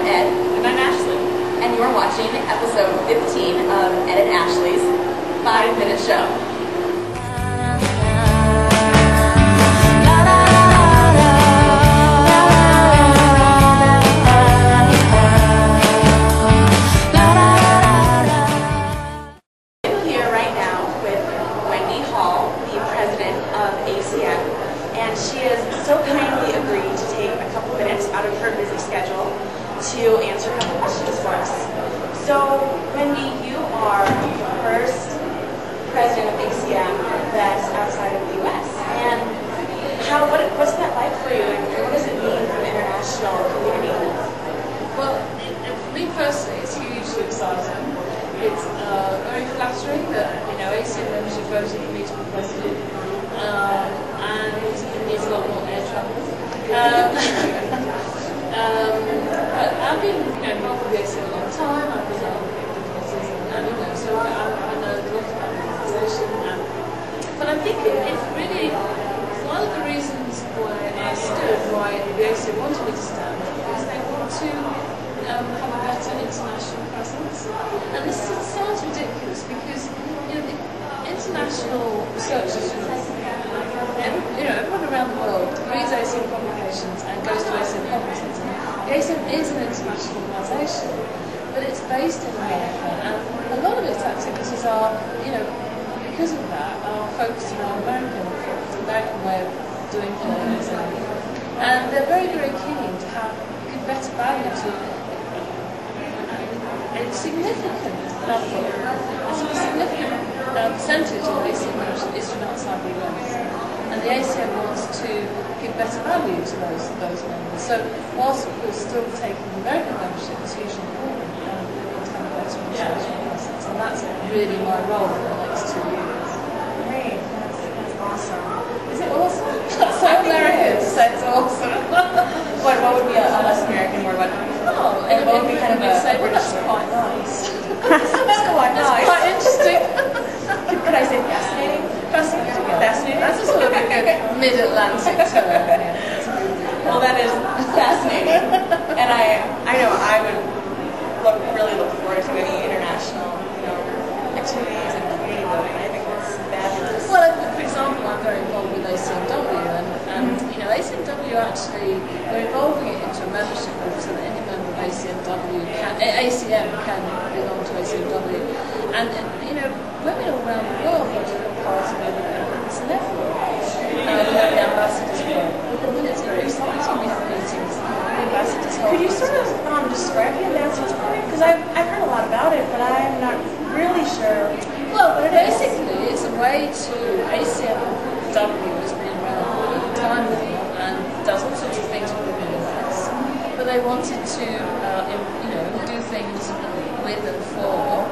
I'm Ed. And I'm Ashley. And you're watching episode 15 of Ed and Ashley's 5-minute show. I'm here right now with Wendy Hall, the president of ACM, and she has so kindly agreed to take a couple minutes out of her busy schedule to answer a couple questions for us. So, Wendy, you are the first president of ACM that's outside of the U.S. And what's that like for you, and what does it mean for the international community? Well, for me personally, it's hugely exciting. It's very flattering that ACM membership voted for me to be president, and it needs a lot more air travel. I've been involved with the ACM a long time. I've been on committees, and so I know a lot about the organisation. But I think it's really one of the reasons why I stood, why the ACM wanted me to stand, is they want to have a better international presence. And this sounds ridiculous because the international researchers from everyone around the world reads ACM publications and goes to ACM conferences. The ACM is an international organisation, but it's based in America, and a lot of its activities are, because of that, are focused around American way of doing things, and they're very, very keen to give better value to a significant number, a significant percentage of ACM membership is from outside the US. And the ACM wants to give better value to those members. So whilst we're still taking American membership, it's hugely important we need to have a better international presence. And that's really my role for the next 2 years. Great, that's awesome. Is it awesome? That's so American to say it's awesome. What would be a less American word? What would be kind of a say, well, that's quite nice. That's quite nice. That's quite interesting. Could I say fascinating? Fascinating. That's a sort of a good mid-Atlantic term. Well, that is fascinating, and I know I would really look forward to any international activities and community building. I think that's fabulous. Well, for example, I'm very involved with ACMW, and ACMW actually we're evolving it into a membership group so that any member of ACM can belong to ACMW, and women all around the world want to be part of it. It's a network. We have the ambassadors program, and it's very exciting. We have meetings. The ambassadors help. Could you sort of describe the ambassadors program? Because I've heard a lot about it, but I'm not really sure. Well, basically, it's a way to ACMW has been around for a long time now and does all sorts of things with women in US. But they wanted to, do things with and for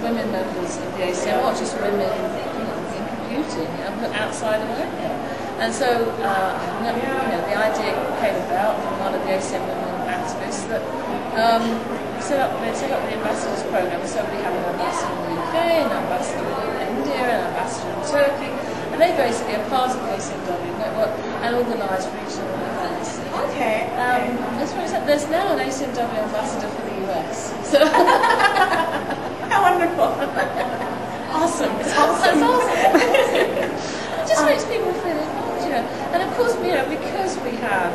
women members of the ACM, not just women in computing, but outside America. And so, the idea came about from one of the ACM women activists that set up the ambassadors program. So we have an ambassador in the UK, an ambassador in India, an ambassador in Turkey, and they basically are part of the ACMW network and organise regional events. Okay. There's now an ACMW ambassador for the US. So how wonderful! Awesome. It's awesome. That's awesome. It just makes people feel involved, And of course, because we have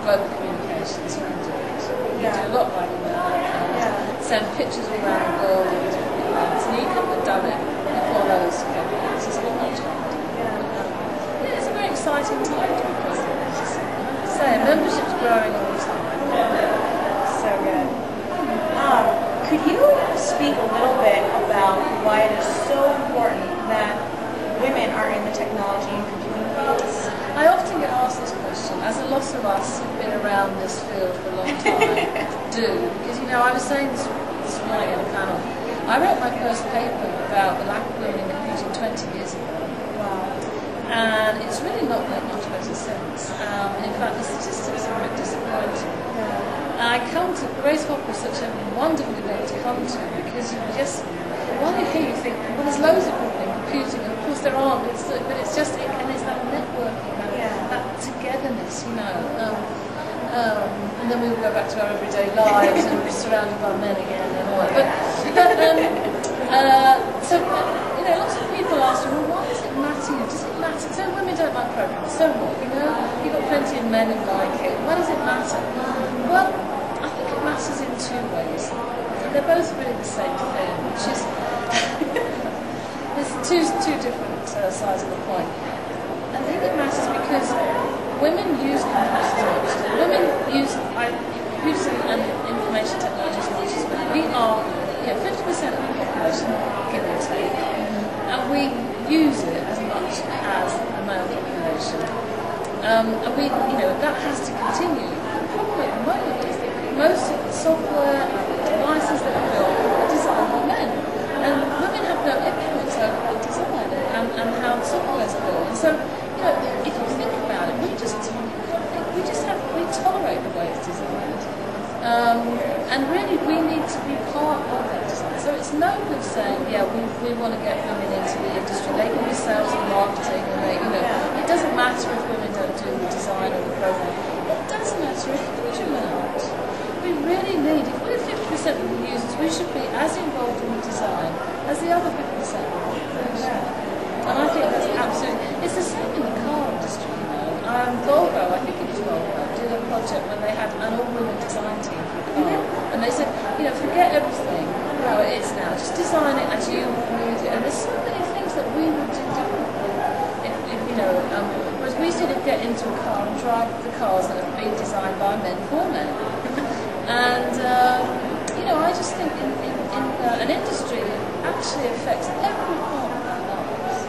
global communications, we can do it. We do a lot by email, send pictures around the world of different events, and you couldn't have done it before those events. It's all much harder. It's a very exciting time to be president. Membership's growing all the time. So good. Could you speak a little bit about why it is so important that women are in the technology and computing fields? I often get asked this question, as a lot of us who've been around this field for a long time do. Because, I was saying this morning at a panel, I wrote my first paper about the lack of women in computing 20 years ago. Wow. And it's really not that much better since. In fact, the statistics are a bit disappointing. I come to Grace Hopper is such a wonderful event to come to because while you're here you think, well, there's loads of people in computing, and of course there aren't, but it's just that networking, that togetherness, and then we would go back to our everyday lives and be surrounded by men again and all that. So, you know, lots of people ask me, well, why does it matter? Does it matter? So women don't like programs, so what? You know, you've got plenty of men who like it. Why does it matter? Well, I think it matters in two ways. They're both really the same thing, which is there's two different sides of the point. I think it matters because women use computers. Women use computing and information technology as much as men. We are 50% of the population, give or take, and we use it as much as the male population. And we, that has to continue. The problem at the moment is that most of the software and devices that are built are designed by men, and women have no influence over the design and how the software is built. And so, if you think about it, we tolerate the way it's designed. And really, we need to be part of that design. So it's no good saying, we want to get women into the industry. They can be sales and marketing, and it doesn't matter if women don't do the design or the program. It does matter a huge amount. We really need, if we're 50% of the users, we should be as involved in the design as the other 50% of the population. And I think that's absolutely, it's the same in the car industry. Volvo, I think it was Volvo, did a project when they had an all-women design team for the car. And they said, forget everything how it is now, just design it as you would it. And there's so many things that we would do differently. Whereas we sort of get into a car and drive the cars that have been designed by men for men. And, I just think in an industry that actually affects every part of our lives,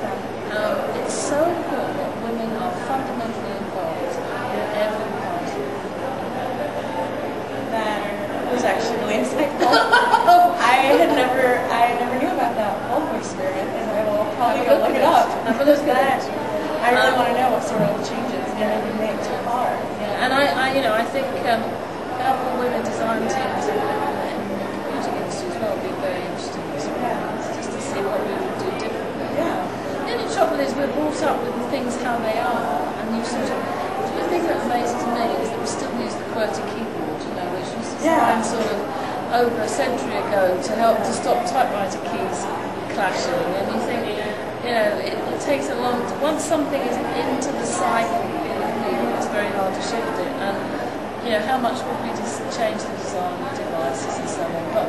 it's so important that women are fundamentally involved in every part of it. That was actually really insightful. I never knew about that Volvo experiment, and I will probably go look it up. I really want to know what sort of changes it would make to a car. Yeah, and I think helping women design teams in the computing industry as well would be very interesting. Just to see what we would do differently. Yeah. The only trouble is we're brought up with things how they are, and the thing that amazes me is that we still use the QWERTY keyboard, which was designed sort of over a century ago to stop typewriter keys clashing. And you think, it takes a long time. Once something is into the cycle, it's very hard to shift it. And how much would we just change the design of devices and so on? But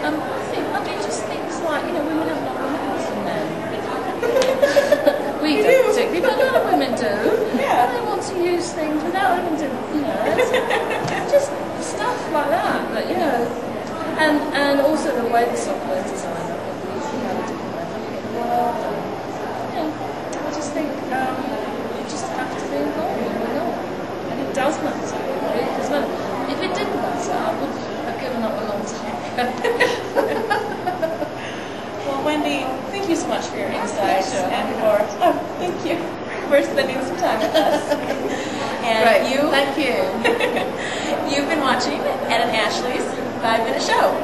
I do just things like women have longer nails than men. We don't particularly, but a lot of women do. Yeah. And they want to use things without having to, just stuff like that. But and also the way the software is designed. We have a different way of looking at the world. I just think you just have to be involved, and we're not. And it does matter. If it didn't matter, I would have given up a long time ago. Well, Wendy, thank you so much for your insights and thank you for spending some time with us. And Great. Thank you. You've been watching Ed and Ashley's 5-Minute Show.